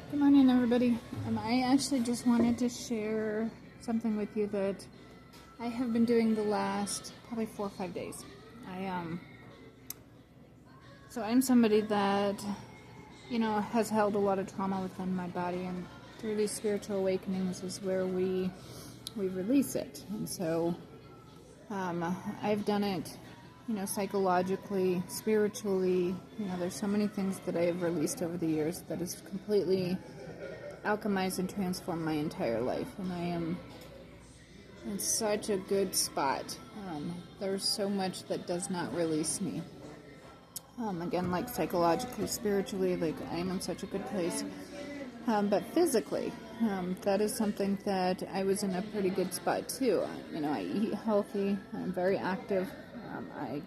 Good morning, everybody. I actually just wanted to share something with you that I have been doing the last probably 4 or 5 days. So I'm somebody that, has held a lot of trauma within my body, and through these spiritual awakenings is where we release it. And so I've done it, psychologically, spiritually. There's so many things that I have released over the years that has completely alchemized and transformed my entire life. And I am in such a good spot. There's so much that does not release me. Again, like psychologically, spiritually, like I am in such a good place. But physically, that is something that I was in a pretty good spot too. I eat healthy, I'm very active, I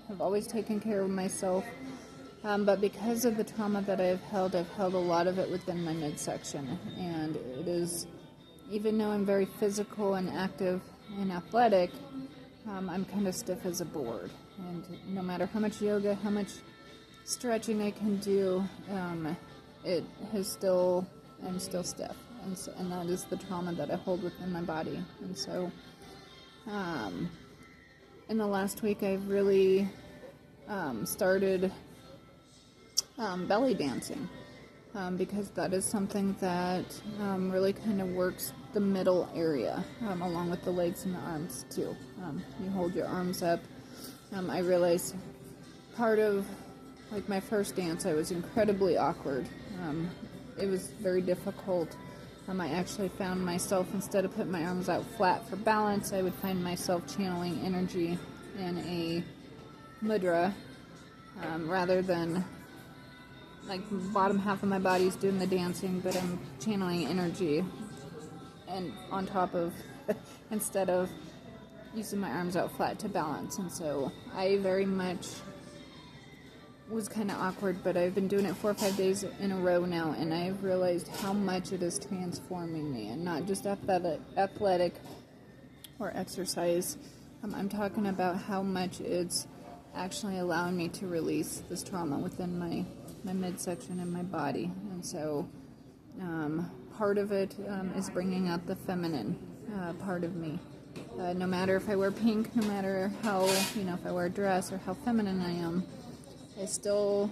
have always taken care of myself, but because of the trauma that I've held a lot of it within my midsection, and it is, even though I'm very physical and active and athletic, I'm kind of stiff as a board, and no matter how much yoga, how much stretching I can do, I'm still stiff, and that is the trauma that I hold within my body. And so, in the last week, I've really started belly dancing, because that is something that really kind of works the middle area, along with the legs and the arms too. You hold your arms up. I realized part of, like, my first dance, I was incredibly awkward. It was very difficult. I actually found myself, instead of putting my arms out flat for balance, I would find myself channeling energy in a mudra, rather than, like, the bottom half of my body's doing the dancing, but I'm channeling energy and on top of, instead of using my arms out flat to balance. And so I very much was kind of awkward, but I've been doing it 4 or 5 days in a row now, and I've realized how much it is transforming me, and not just athletic or exercise. I'm talking about how much it's actually allowing me to release this trauma within my midsection and my body. And so part of it is bringing out the feminine part of me. No matter if I wear pink, no matter how, if I wear a dress or how feminine I am, I still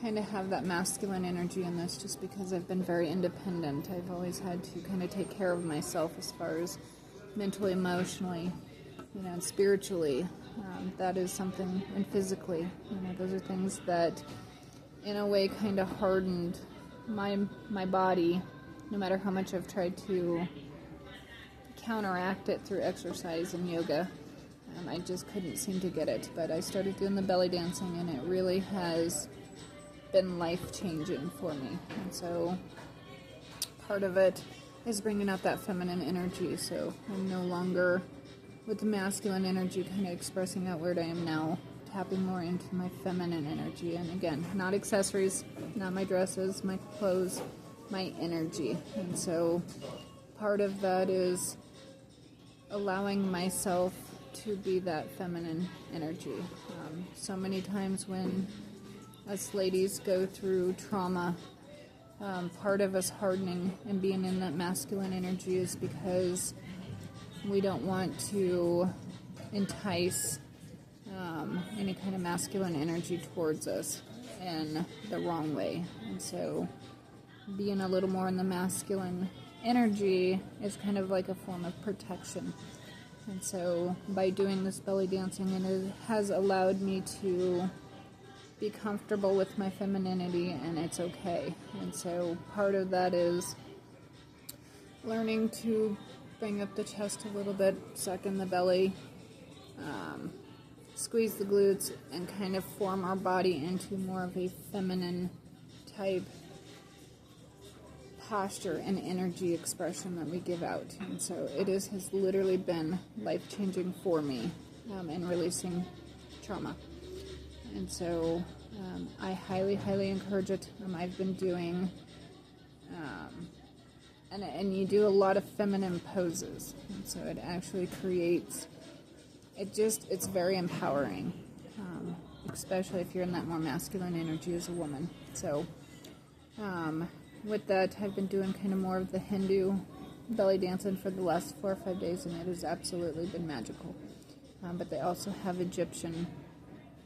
kind of have that masculine energy in this, just because I've been very independent. I've always had to kind of take care of myself as far as mentally, emotionally, and spiritually. That is something, and physically, those are things that in a way kind of hardened my body, no matter how much I've tried to counteract it through exercise and yoga. I just couldn't seem to get it, but I started doing the belly dancing, and it really has been life-changing for me. And so part of it is bringing out that feminine energy, so I'm no longer with the masculine energy kind of expressing outward. I am now tapping more into my feminine energy, and again, not accessories, not my dresses, my clothes, my energy. And so part of that is allowing myself to be that feminine energy. So many times when us ladies go through trauma, part of us hardening and being in that masculine energy is because we don't want to entice any kind of masculine energy towards us in the wrong way. And so being a little more in the masculine energy is kind of like a form of protection. And so by doing this belly dancing, it has allowed me to be comfortable with my femininity, and it's okay. And so part of that is learning to bring up the chest a little bit, suck in the belly, squeeze the glutes, and kind of form our body into more of a feminine type posture and energy expression that we give out. And so has literally been life-changing for me in releasing trauma. And so I highly, highly encourage it. I've been doing, and you do a lot of feminine poses. And so it actually creates, it's very empowering, especially if you're in that more masculine energy as a woman. So with that, I've been doing kind of more of the Hindu belly dancing for the last 4 or 5 days, and it has absolutely been magical. But they also have Egyptian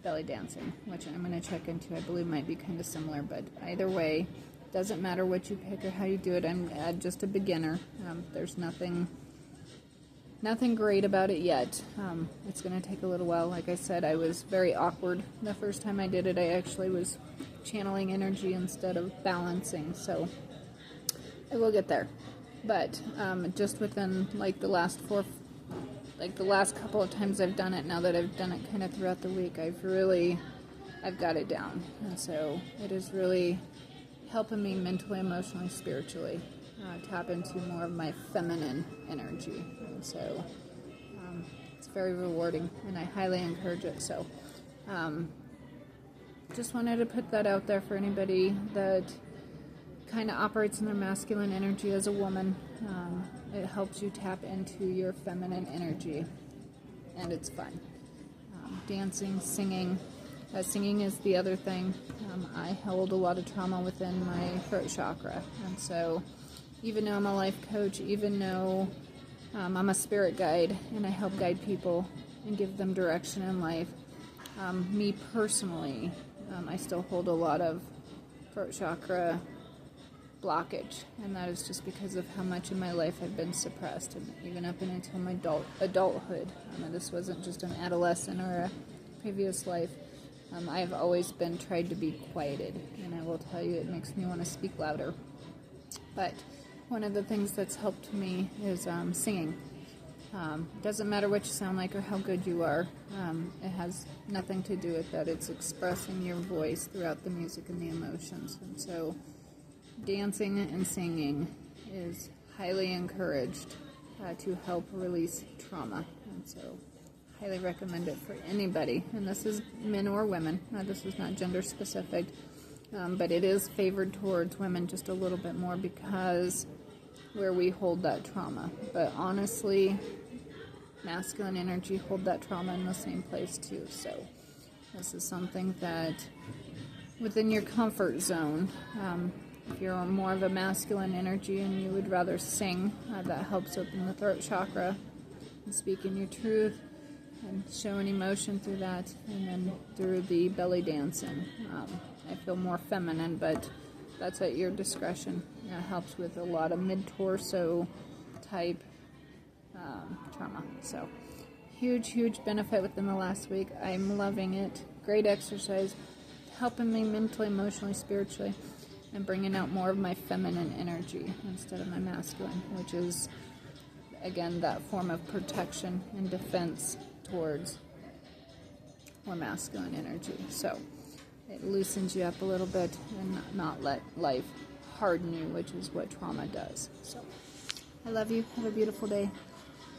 belly dancing, which I'm going to check into. I believe might be kind of similar, but either way, doesn't matter what you pick or how you do it. I'm just a beginner. There's nothing great about it yet. It's going to take a little while. Like I said, I was very awkward the first time I did it. I actually was channeling energy instead of balancing, so I will get there. But just within like the last couple of times I've done it, now that I've done it kind of throughout the week, I've got it down. And so it is really helping me mentally, emotionally, spiritually tap into more of my feminine energy. And so it's very rewarding, and I highly encourage it. So just wanted to put that out there for anybody that kind of operates in their masculine energy as a woman. It helps you tap into your feminine energy, and it's fun. Dancing, singing. Singing is the other thing. I held a lot of trauma within my throat chakra, and so even though I'm a life coach, even though I'm a spirit guide and I help guide people and give them direction in life, me personally, I still hold a lot of throat chakra blockage, and that is just because of how much in my life I've been suppressed, and even up until my adulthood. This wasn't just an adolescent or a previous life. I have always been tried to be quieted, and I will tell you, it makes me want to speak louder. But one of the things that's helped me is singing. It doesn't matter what you sound like or how good you are. It has nothing to do with that. It's expressing your voice throughout the music and the emotions. And so dancing and singing is highly encouraged to help release trauma. And so highly recommend it for anybody. And this is men or women. This is not gender specific. But it is favored towards women just a little bit more because where we hold that trauma. But honestly, masculine energy hold that trauma in the same place too. So this is something that within your comfort zone, if you're more of a masculine energy and you would rather sing, that helps open the throat chakra and speaking your truth and showing emotion through that, and then through the belly dancing. I feel more feminine, but that's at your discretion. It helps with a lot of mid-torso type trauma. So huge benefit within the last week. I'm loving it. Great exercise, helping me mentally, emotionally, spiritually, and bringing out more of my feminine energy instead of my masculine, which is, again, that form of protection and defense towards more masculine energy. So it loosens you up a little bit and not let life harden you, which is what trauma does. So I love you. Have a beautiful day.